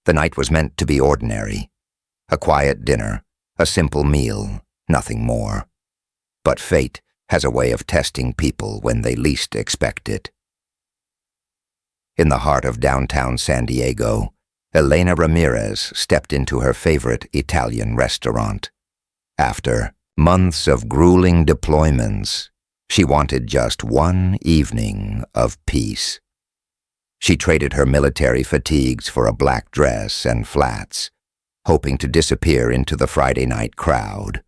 The night was meant to be ordinary. A quiet dinner, a simple meal, nothing more. But fate has a way of testing people when they least expect it. In the heart of downtown San Diego, Elena Ramirez stepped into her favorite Italian restaurant. After months of grueling deployments, she wanted just one evening of peace. She traded her military fatigues for a black dress and flats, hoping to disappear into the Friday night crowd.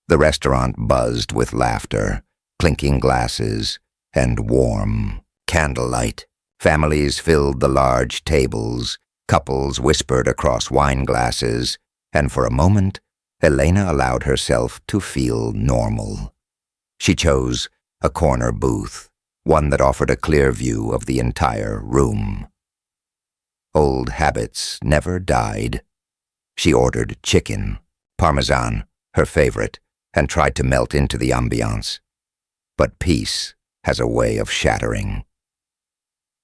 The restaurant buzzed with laughter, clinking glasses, and warm candlelight. Families filled the large tables, couples whispered across wine glasses, and for a moment, Elena allowed herself to feel normal. She chose a corner booth, one that offered a clear view of the entire room. Old habits never died. She ordered chicken, parmesan, her favorite, and tried to melt into the ambiance. But peace has a way of shattering.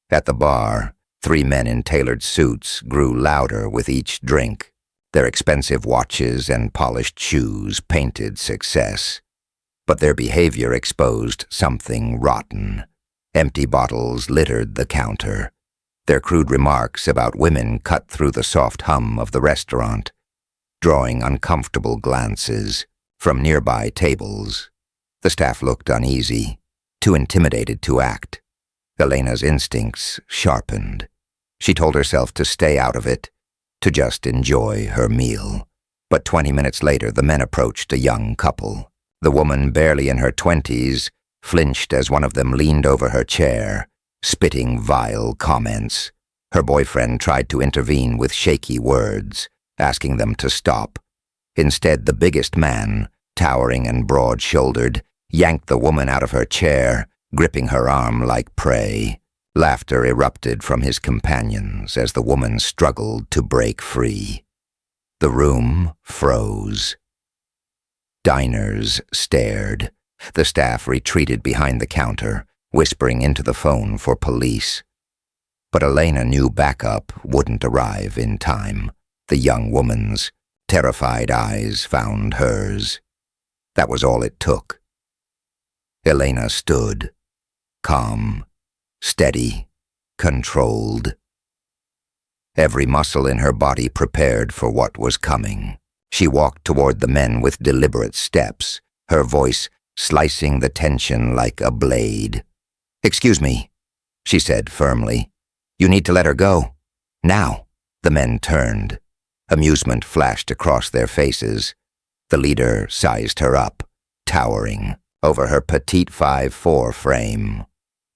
At the bar, 3 men in tailored suits grew louder with each drink. Their expensive watches and polished shoes painted success. But their behavior exposed something rotten. Empty bottles littered the counter. Their crude remarks about women cut through the soft hum of the restaurant, drawing uncomfortable glances from nearby tables. The staff looked uneasy, too intimidated to act. Elena's instincts sharpened. She told herself to stay out of it, to just enjoy her meal. But 20 minutes later, the men approached a young couple. The woman, barely in her 20s, flinched as one of them leaned over her chair, spitting vile comments. Her boyfriend tried to intervene with shaky words, asking them to stop. Instead, the biggest man, towering and broad-shouldered, yanked the woman out of her chair, gripping her arm like prey. Laughter erupted from his companions as the woman struggled to break free. The room froze. Diners stared. The staff retreated behind the counter, whispering into the phone for police. But Elena knew backup wouldn't arrive in time. The young woman's terrified eyes found hers. That was all it took. Elena stood, calm, steady, controlled. Every muscle in her body prepared for what was coming. She walked toward the men with deliberate steps, her voice slicing the tension like a blade. "Excuse me," she said firmly. "You need to let her go. Now." The men turned. Amusement flashed across their faces. The leader sized her up, towering over her petite 5'4" frame.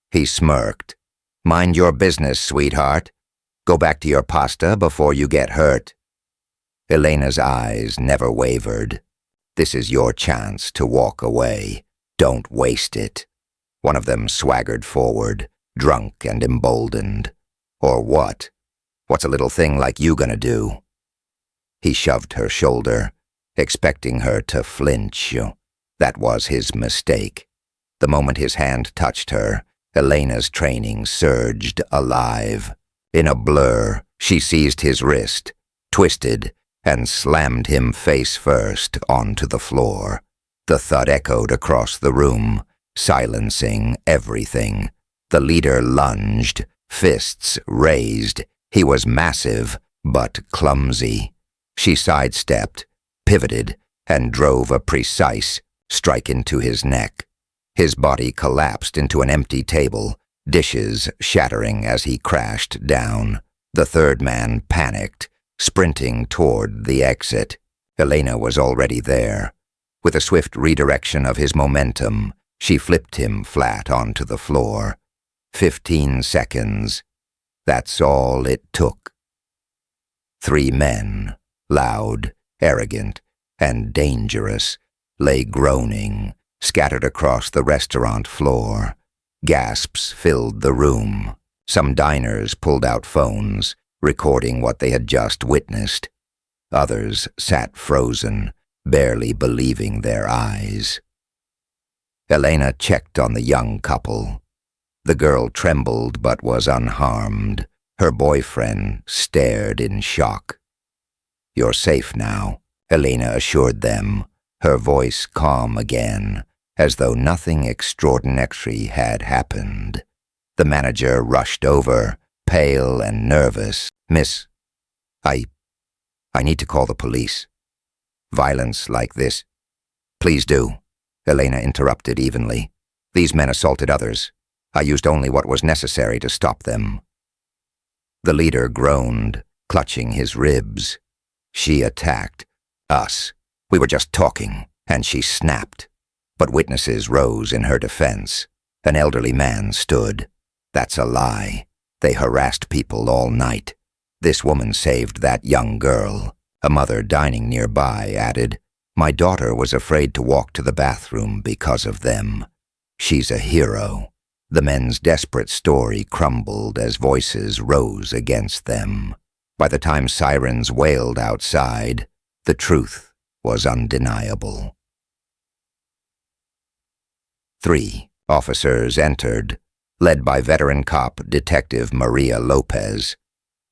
He smirked. "Mind your business, sweetheart. Go back to your pasta before you get hurt." Elena's eyes never wavered. "This is your chance to walk away. Don't waste it." One of them swaggered forward, drunk and emboldened. "Or what? What's a little thing like you gonna do?" He shoved her shoulder, expecting her to flinch. That was his mistake. The moment his hand touched her, Elena's training surged alive. In a blur, she seized his wrist, twisted, and slammed him face first onto the floor. The thud echoed across the room, silencing everything. The leader lunged, fists raised. He was massive, but clumsy. She sidestepped, pivoted, and drove a precise strike into his neck. His body collapsed into an empty table, dishes shattering as he crashed down. The third man panicked, sprinting toward the exit. Elena was already there. With a swift redirection of his momentum, she flipped him flat onto the floor. 15 seconds. That's all it took. 3 men, loud, arrogant, and dangerous, lay groaning, scattered across the restaurant floor. Gasps filled the room. Some diners pulled out phones, recording what they had just witnessed. Others sat frozen, barely believing their eyes. Elena checked on the young couple. The girl trembled but was unharmed, Her boyfriend stared in shock. "You're safe now," Elena assured them, her voice calm again, as though nothing extraordinary had happened. The manager rushed over, pale and nervous. "Miss, I need to call the police. Violence like this—" "Please do," Elena interrupted evenly. "These men assaulted others. I used only what was necessary to stop them." The leader groaned, clutching his ribs. "She attacked us. We were just talking," and she snapped. But witnesses rose in her defense. An elderly man stood. "That's a lie. They harassed people all night. This woman saved that young girl." A mother dining nearby added, "My daughter was afraid to walk to the bathroom because of them. She's a hero." The men's desperate story crumbled as voices rose against them. By the time sirens wailed outside, the truth was undeniable. 3 officers entered, led by veteran cop Detective Maria Lopez.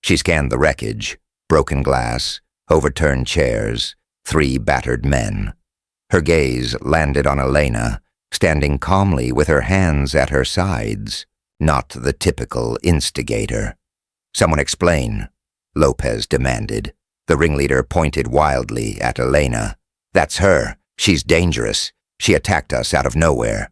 She scanned the wreckage, broken glass, overturned chairs, 3 battered men. Her gaze landed on Elena, standing calmly with her hands at her sides, not the typical instigator. "Someone explain," Lopez demanded. The ringleader pointed wildly at Elena. "That's her. She's dangerous. She attacked us out of nowhere."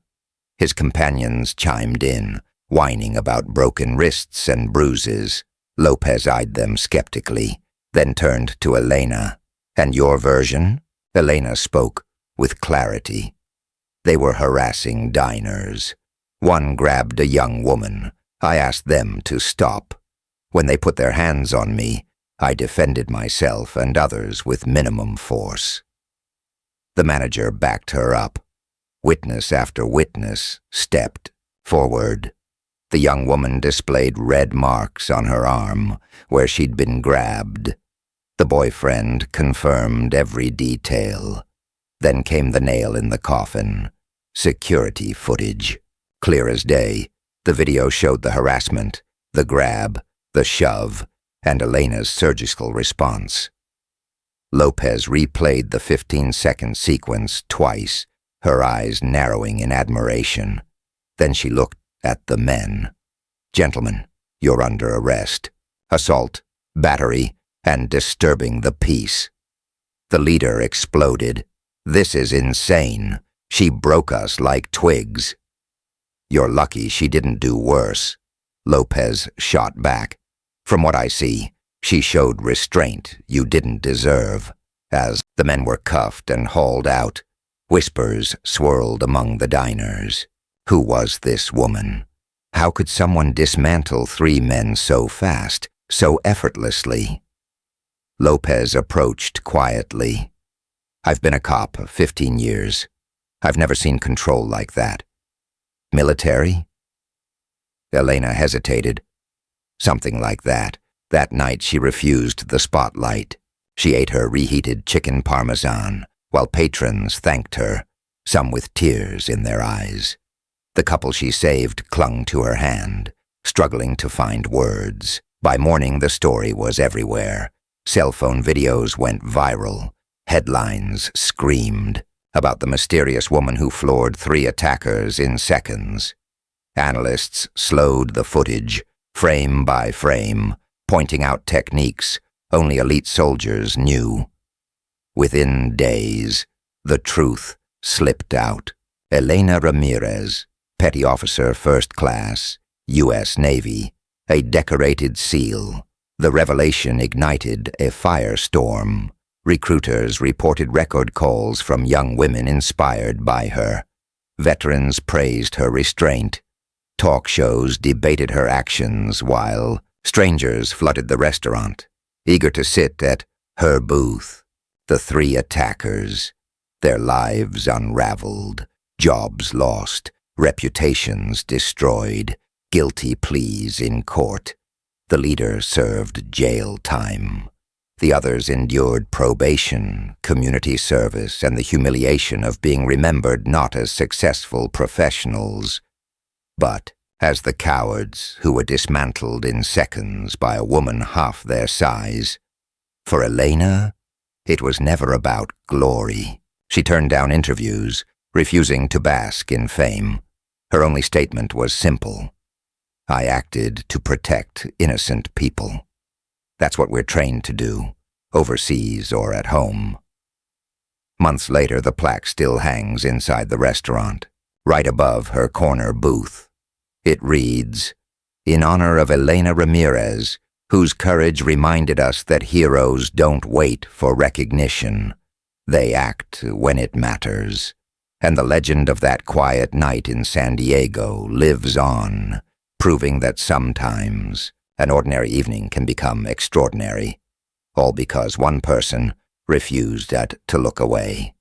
His companions chimed in, whining about broken wrists and bruises. Lopez eyed them skeptically, then turned to Elena. "And your version?" Elena spoke with clarity. "They were harassing diners. One grabbed a young woman. I asked them to stop. When they put their hands on me, I defended myself and others with minimum force." The manager backed her up. Witness after witness stepped forward. The young woman displayed red marks on her arm where she'd been grabbed. The boyfriend confirmed every detail. Then came the nail in the coffin. Security footage. Clear as day, the video showed the harassment, the grab, the shove, and Elena's surgical response. Lopez replayed the 15-second sequence twice, her eyes narrowing in admiration. Then she looked at the men. "Gentlemen, you're under arrest. Assault, battery, and disturbing the peace." The leader exploded. "This is insane. She broke us like twigs." "You're lucky she didn't do worse," Lopez shot back. "From what I see, she showed restraint you didn't deserve." As the men were cuffed and hauled out, whispers swirled among the diners. Who was this woman? How could someone dismantle 3 men so fast, so effortlessly? Lopez approached quietly. "I've been a cop 15 years. I've never seen control like that." "Military?" Elena hesitated. "Something like that. That night she refused the spotlight. She ate her reheated chicken parmesan, while patrons thanked her, some with tears in their eyes. The couple she saved clung to her hand, struggling to find words. By morning, the story was everywhere. Cell phone videos went viral. Headlines screamed about the mysterious woman who floored 3 attackers in seconds. Analysts slowed the footage, frame by frame, pointing out techniques only elite soldiers knew. Within days, the truth slipped out. Elena Ramirez, Petty Officer First Class, U.S. Navy, a decorated SEAL. The revelation ignited a firestorm. Recruiters reported record calls from young women inspired by her. Veterans praised her restraint. Talk shows debated her actions while strangers flooded the restaurant, eager to sit at her booth. The 3 attackers, their lives unraveled, jobs lost, reputations destroyed, guilty pleas in court. The leader served jail time. The others endured probation, community service, and the humiliation of being remembered not as successful professionals, but as the cowards who were dismantled in seconds by a woman half their size. For Elena, it was never about glory. She turned down interviews, refusing to bask in fame. Her only statement was simple. I acted to protect innocent people. That's what we're trained to do, overseas or at home. Months later, the plaque still hangs inside the restaurant, right above her corner booth. It reads, "In honor of Elena Ramirez, whose courage reminded us that heroes don't wait for recognition. They act when it matters." And the legend of that quiet night in San Diego lives on, proving that sometimes an ordinary evening can become extraordinary, all because one person refused to look away.